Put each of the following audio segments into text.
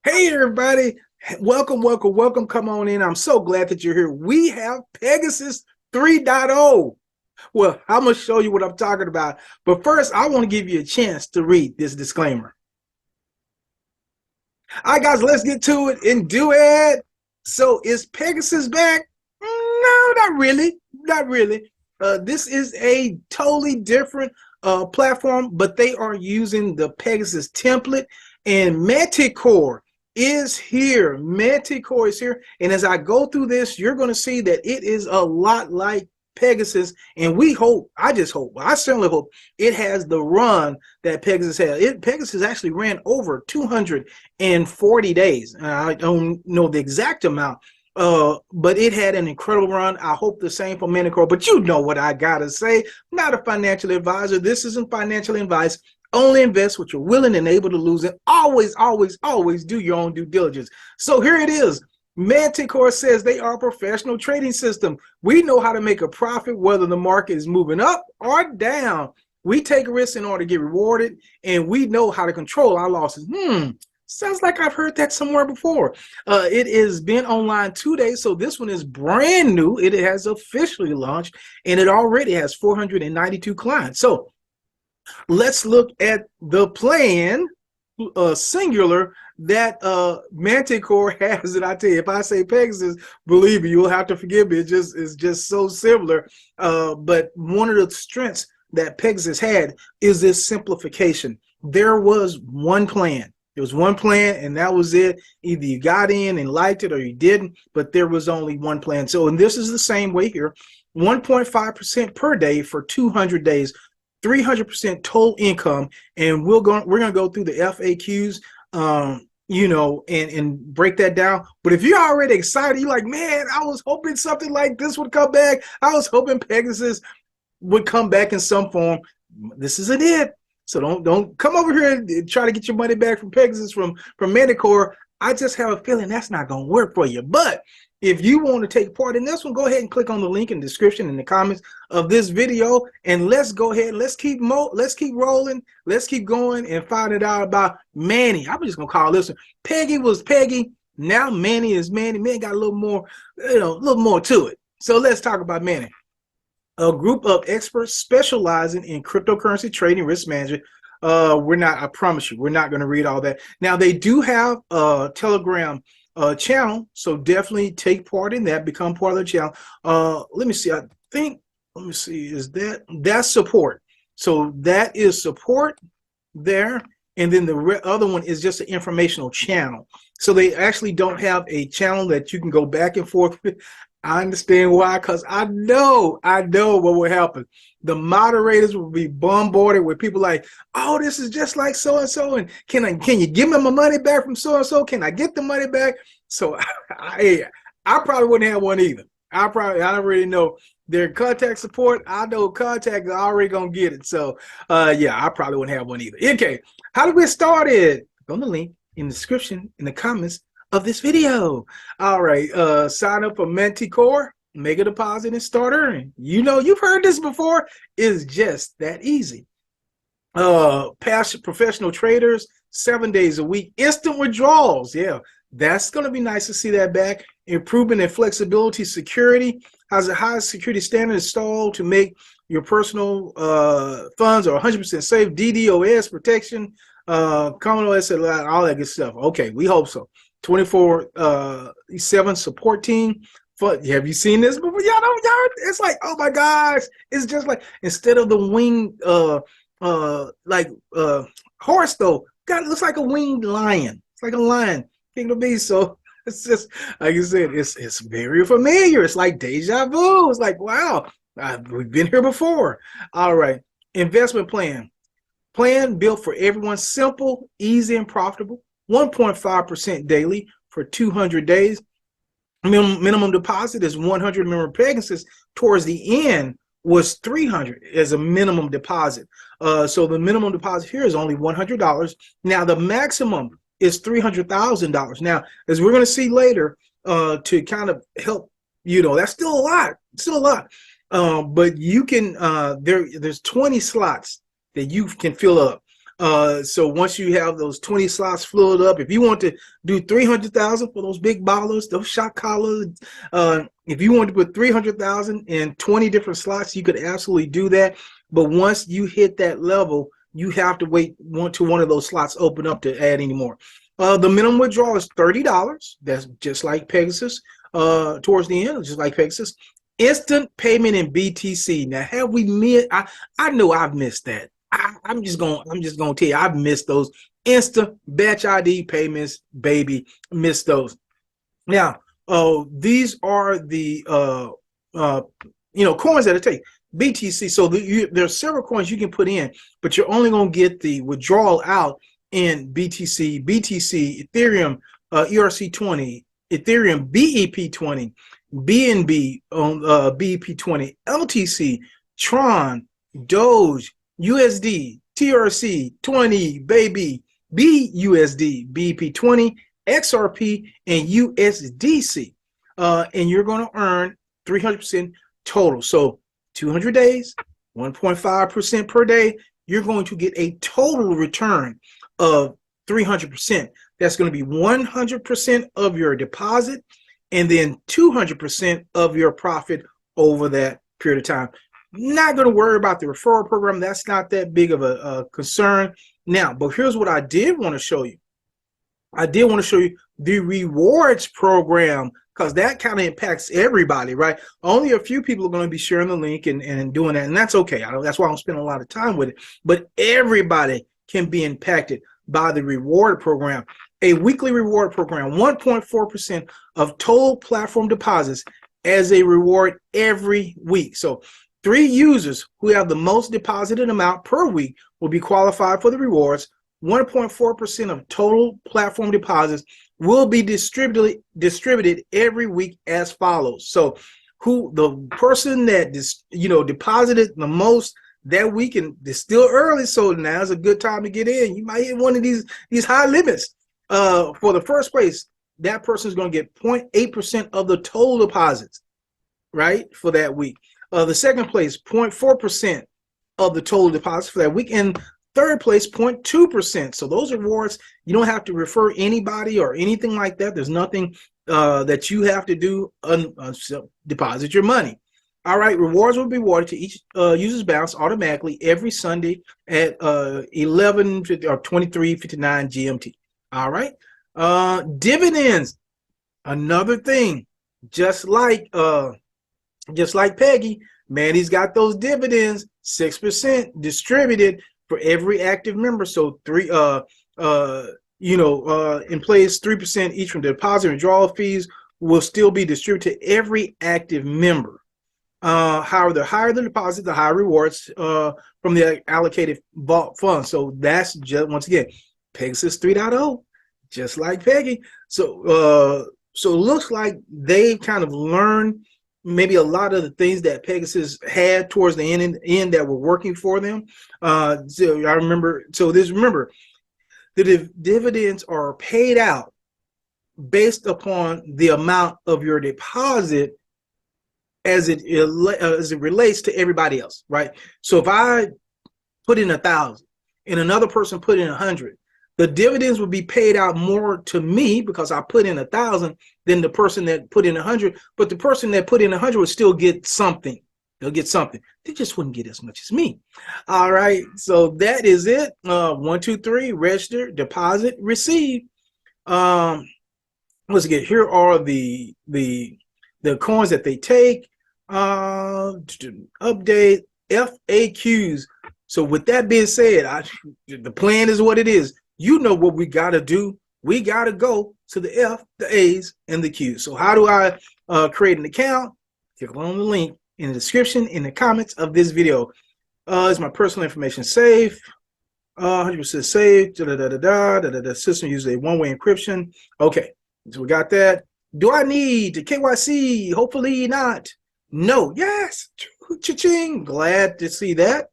Hey everybody, welcome. Come on in. I'm so glad that you're here. We have Pegasus 3.0. Well, I'm going to show you what I'm talking about. But first, I want to give you a chance to read this disclaimer. All right, guys, let's get to it and do it. So is Pegasus back? No, not really. Not really. This is a totally different platform, but they are using the Pegasus template, and Manticore is here. Manticore is here. And as I go through this, you're going to see that it is a lot like Pegasus. And we hope, I certainly hope it has the run that Pegasus has. Pegasus actually ran over 240 days. I don't know the exact amount, but it had an incredible run. I hope the same for Manticore. But you know what I gotta say. I'm not a financial advisor. This isn't financial advice. Only invest what you're willing and able to lose, and always do your own due diligence. So here it is. Manticore says they are a professional trading system. We know how to make a profit whether the market is moving up or down. We take risks in order to get rewarded, and we know how to control our losses. Sounds like I've heard that somewhere before. It has been online 2 days, so this one is brand new. It has officially launched, and it already has 492 clients. So let's look at the plan, singular, that Manticore has. And I tell you, if I say Pegasus, believe me, you'll have to forgive me. It's just so similar. But one of the strengths that Pegasus had is this simplification. There was one plan. There was one plan, and that was it. Either you got in and liked it or you didn't, but there was only one plan. So, and this is the same way here, 1.5% per day for 200 days, 300% total income. And we're going to go through the FAQs, and break that down. But if you're already excited, you're like, man, I was hoping something like this would come back. I was hoping Pegasus would come back in some form. This isn't it. So don't come over here and try to get your money back from Pegasus, from Manticore. I just have a feeling that's not going to work for you. But if you want to take part in this one, go ahead and click on the link in the description in the comments of this video, and let's go ahead. Let's keep rolling. Let's keep going and finding out about Manny. I'm just gonna call this one. Peggy was Peggy. Now Manny is Manny. Man got a little more, a little more to it. So let's talk about Manny. A group of experts specializing in cryptocurrency trading, risk management. I promise you, we're not going to read all that. Now, they do have a Telegram channel, so definitely take part in that, become part of the channel. Let me see, is that's support. So that is support there. And then the other one is just an informational channel. So they actually don't have a channel that you can go back and forth with. I understand why, because I know what will happen. The moderators will be bombarded with people like, oh, this is just like so-and-so, and can you give me my money back from so-and-so? Can I get the money back? So I probably wouldn't have one either. I already know their contact support. I know contact is already going to get it. So yeah, I probably wouldn't have one either. Okay, how do we get started? Go on the link in the description, in the comments of this video. All right, sign up for Manticore, make a deposit and start earning. You know, you've heard this before. It's just that easy. Past professional traders, 7 days a week, instant withdrawals. Yeah, that's going to be nice to see that back. Improvement in flexibility, security, has a high security standard installed to make your personal funds are 100% safe. DDoS protection, common OS, all that good stuff. Okay, we hope so. 24/7 support team. Have you seen this before? Y'all, it's like, oh my gosh, it's just like, instead of the wing horse though, God, it looks like a winged lion. It's like a lion, king of beasts. So it's just, like I said, it's very familiar. It's like deja vu. It's like, wow, we've been here before. All right, investment plan built for everyone, simple, easy, and profitable. 1.5% daily for 200 days. Minimum deposit is 100. Remember, Pegasus towards the end was 300 as a minimum deposit. So the minimum deposit here is only $100. Now the maximum is $300,000. Now, as we're going to see later, to kind of help, that's still a lot. But you can there's 20 slots that you can fill up. So once you have those 20 slots filled up, if you want to do 300,000 for those big ballers, those shot callers, if you want to put 300,000 in 20 different slots, you could absolutely do that. But once you hit that level, you have to wait to one of those slots open up to add any more. The minimum withdrawal is $30. That's just like Pegasus. Towards the end, just like Pegasus. Instant payment in BTC. Now, have we missed? I know I've missed that. I'm just gonna tell you, I've missed those instant batch ID payments, baby. Missed those. Now, these are the coins that it takes. BTC. So there's several coins you can put in, but you're only gonna get the withdrawal out in BTC, Ethereum, ERC20, Ethereum BEP20, BNB on BEP20, LTC, Tron, Doge, USD, TRC 20, baby, BUSD, BEP20, XRP, and USDC. And you're going to earn 300% total. So 200 days, 1.5% per day, you're going to get a total return of 300%. That's going to be 100% of your deposit and then 200% of your profit over that period of time. Not going to worry about the referral program. That's not that big of a concern. Now, but here's what I did want to show you. I did want to show you the rewards program, because that kind of impacts everybody, right? Only a few people are going to be sharing the link and doing that, and that's okay. That's why I'm spending a lot of time with it. But everybody can be impacted by the reward program. A weekly reward program, 1.4% of total platform deposits as a reward every week. So 3 users who have the most deposited amount per week will be qualified for the rewards. 1.4% of total platform deposits will be distributed every week as follows. So who the person that deposited the most that week, and it's still early, so now's a good time to get in. You might hit one of these high limits. For the first place, that person is going to get 0.8% of the total deposits, right, for that week. The second place, 0.4% of the total deposits for that week. And third place, 0.2%. So those rewards, you don't have to refer anybody or anything like that. There's nothing that you have to do. Deposit your money. All right, rewards will be awarded to each user's balance automatically every Sunday at 11:50 or 23:59 GMT. All right, dividends, another thing, just like Peggy, man, he's got those dividends, 6% distributed for every active member. So in place 3% each from the deposit and withdrawal fees will still be distributed to every active member. However, the higher the deposit, the higher rewards from the allocated vault fund. So that's just, once again, Pegasus 3.0, just like Peggy. So it looks like they've kind of learned maybe a lot of the things that Pegasus had towards the end that were working for them. Remember, the dividends are paid out based upon the amount of your deposit as it relates to everybody else, right? So if I put in 1,000 and another person put in 100, the dividends would be paid out more to me because I put in 1,000 than the person that put in 100. But the person that put in 100 would still get something. They'll get something. They just wouldn't get as much as me. All right. So that is it. 1, 2, 3. Register, deposit, receive. Let's get. Here are the coins that they take. Update FAQs. So with that being said, the plan is what it is. You know what we got to do. We got to go to the F, the A's, and the Q's. So how do I create an account? Click on the link in the description, in the comments of this video. Is my personal information safe? 100% safe. The system uses a one-way encryption. Okay, so we got that. Do I need to KYC? Hopefully not. No. Yes. Cha-ching. Glad to see that.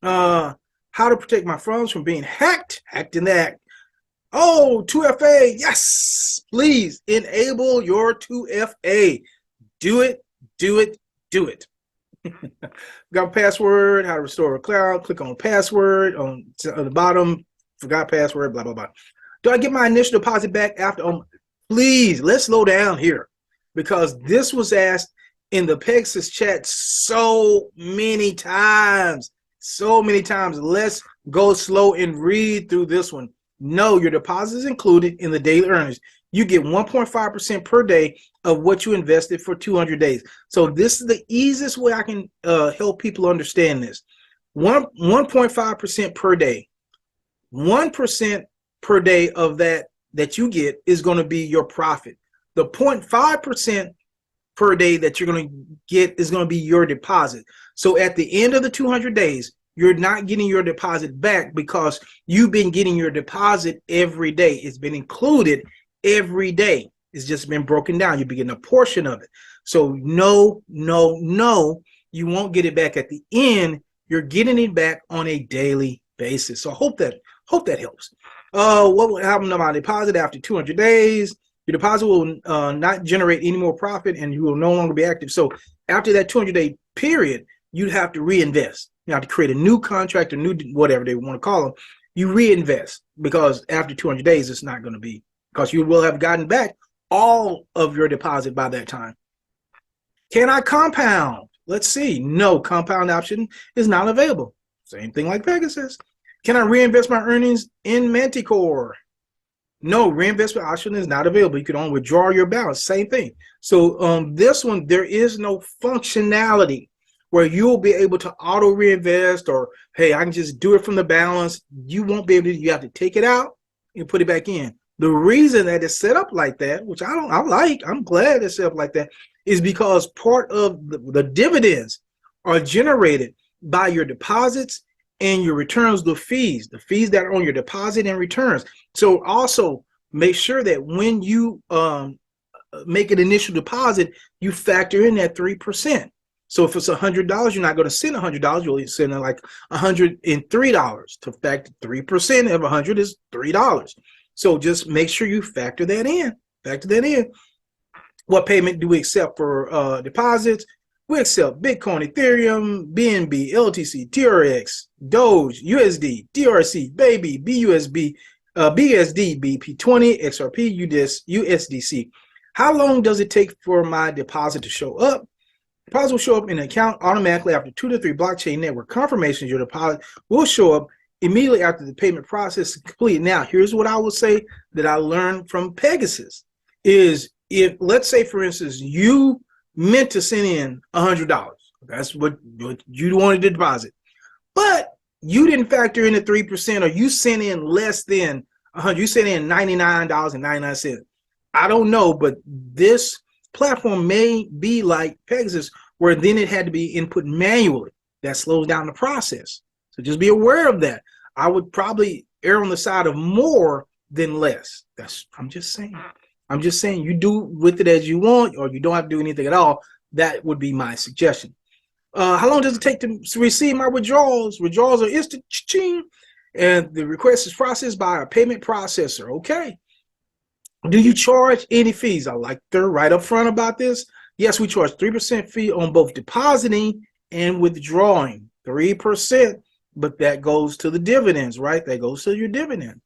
How to protect my funds from being hacked in the act. Oh, 2FA. Yes. Please enable your 2FA. Do it. Do it. Do it. Forgot password, how to restore a cloud, click on password on the bottom, forgot password, blah, blah, blah. Do I get my initial deposit back after? Please, let's slow down here because this was asked in the Pegasus chat so many times. So many times. Let's go slow and read through this one. No, your deposit is included in the daily earnings. You get 1.5% per day of what you invested for 200 days. So this is the easiest way I can help people understand this. 1.5% per day. 1% per day of that you get is going to be your profit. The 0.5% per day that you're going to get is going to be your deposit. So at the end of the 200 days, you're not getting your deposit back because you've been getting your deposit every day. It's been included every day. It's just been broken down. You'll be getting a portion of it. So no, you won't get it back at the end. You're getting it back on a daily basis. So I hope that helps. What will happen to my deposit after 200 days? Your deposit will not generate any more profit and you will no longer be active. So after that 200-day period, you'd have to reinvest. You have to create a new contract or new whatever they want to call them. You reinvest because after 200 days, it's not going to be, because you will have gotten back all of your deposit by that time. Can I compound? Let's see. No, compound option is not available. Same thing like Pegasus. Can I reinvest my earnings in Manticore? No, reinvestment option is not available. You can only withdraw your balance. Same thing. So this one, there is no functionality where you'll be able to auto reinvest or, hey, I can just do it from the balance. You won't be able to. You have to take it out and put it back in. The reason that it's set up like that, which I'm glad it's set up like that, is because part of the dividends are generated by your deposits and your returns, the fees that are on your deposit and returns. So also make sure that when you make an initial deposit, you factor in that 3%. So if it's $100, you're not going to send $100. You'll only send like $103. To factor 3% of 100 is $3. So just make sure you factor that in. What payment do we accept for deposits? We accept Bitcoin, Ethereum, BNB, LTC, TRX, Doge, USD, DRC, Baby, BUSB, BSD, BP20, XRP, USDC. How long does it take for my deposit to show up? Deposit will show up in an account automatically after 2 to 3 blockchain network confirmations. Your deposit will show up immediately after the payment process is complete. Now, here's what I will say that I learned from Pegasus is if, let's say, for instance, you meant to send in $100. That's what you wanted to deposit. But you didn't factor in the 3%, or you sent in less than 100. You sent in $99.99. I don't know, but this platform may be like Pegasus, where then it had to be input manually. That slows down the process. So just be aware of that. I would probably err on the side of more than less. I'm just saying you do with it as you want, or you don't have to do anything at all. That would be my suggestion. How long does it take to receive my withdrawals? Withdrawals are instant, and the request is processed by a payment processor. Okay. Do you charge any fees? I like to right up front about this. Yes, we charge 3% fee on both depositing and withdrawing. 3%, but that goes to the dividends, right? That goes to your dividend.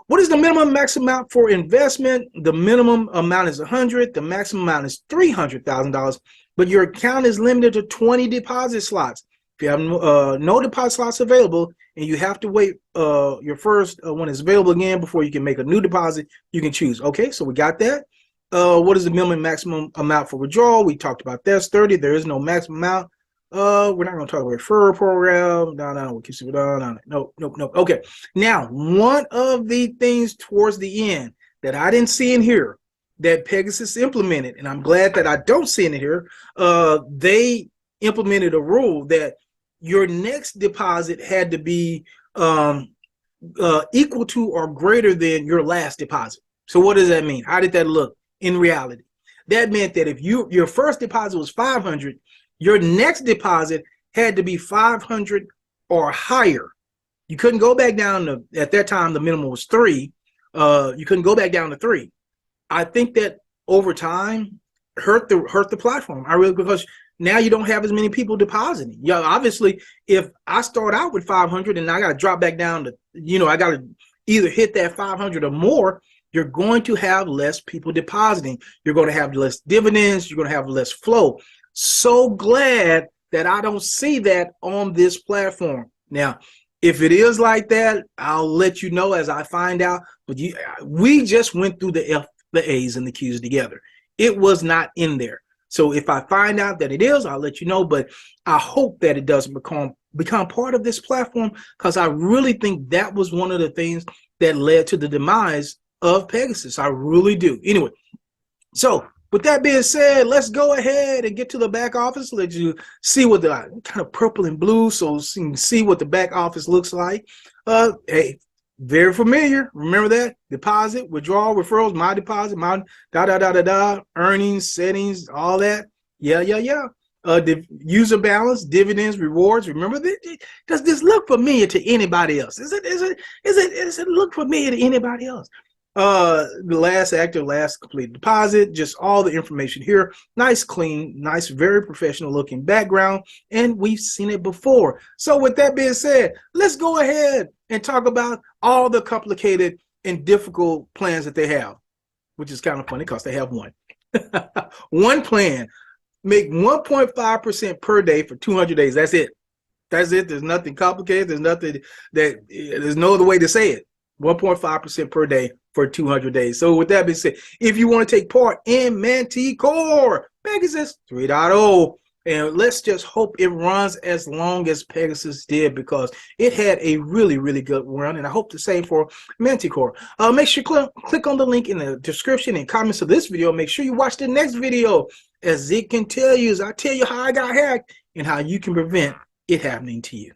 What is the minimum maximum amount for investment? The minimum amount is $100. The maximum amount is $300,000, but your account is limited to 20 deposit slots. If you have no deposit slots available and you have to wait your first one is available again before you can make a new deposit, you can choose. Okay, so we got that. What is the minimum maximum amount for withdrawal? We talked about that's 30. There is no maximum amount. We're not going to talk about referral program. No. We keep it on. No. Okay. Now, one of the things towards the end that I didn't see in here that Pegasus implemented, and I'm glad that I don't see it in here, they implemented a rule that your next deposit had to be equal to or greater than your last deposit. So what does that mean? How did that look in reality? That meant that if your first deposit was 500, your next deposit had to be 500 or higher. You couldn't go back down to, at that time, the minimum was 3. You couldn't go back down to 3. I think that over time hurt the platform. Because now you don't have as many people depositing. Yeah, obviously, if I start out with 500 and I got to drop back down to, I got to either hit that 500 or more, you're going to have less people depositing. You're going to have less dividends. You're going to have less flow. So glad that I don't see that on this platform. Now, if it is like that, I'll let you know as I find out. But we just went through the A's and the Q's together. It was not in there. So if I find out that it is, I'll let you know. But I hope that it doesn't become part of this platform, because I really think that was one of the things that led to the demise of Pegasus. I really do. Anyway, so with that being said, let's go ahead and get to the back office. Let you see what the kind of purple and blue, so you can see what the back office looks like. Hey, very familiar. Remember that? Deposit, withdrawal, referrals, my deposit, my earnings, settings, all that. Yeah. The user balance, dividends, rewards. Remember that? Does this look familiar to anybody else? Does it look familiar to anybody else? The last active, last complete deposit, just all the information here. Nice, clean, nice, very professional looking background, and we've seen it before. So with that being said, let's go ahead and talk about all the complicated and difficult plans that they have, which is kind of funny because they have one. One plan, make 1.5% per day for 200 days. That's it. That's it. There's nothing complicated. There's no other way to say it. 1.5% per day for 200 days. So with that being said, if you want to take part in Manticore, Pegasus 3.0, and let's just hope it runs as long as Pegasus did, because it had a really, really good run, and I hope the same for Manticore. Make sure you click on the link in the description and comments of this video. Make sure you watch the next video, as it can tell you, as I tell you how I got hacked and how you can prevent it happening to you.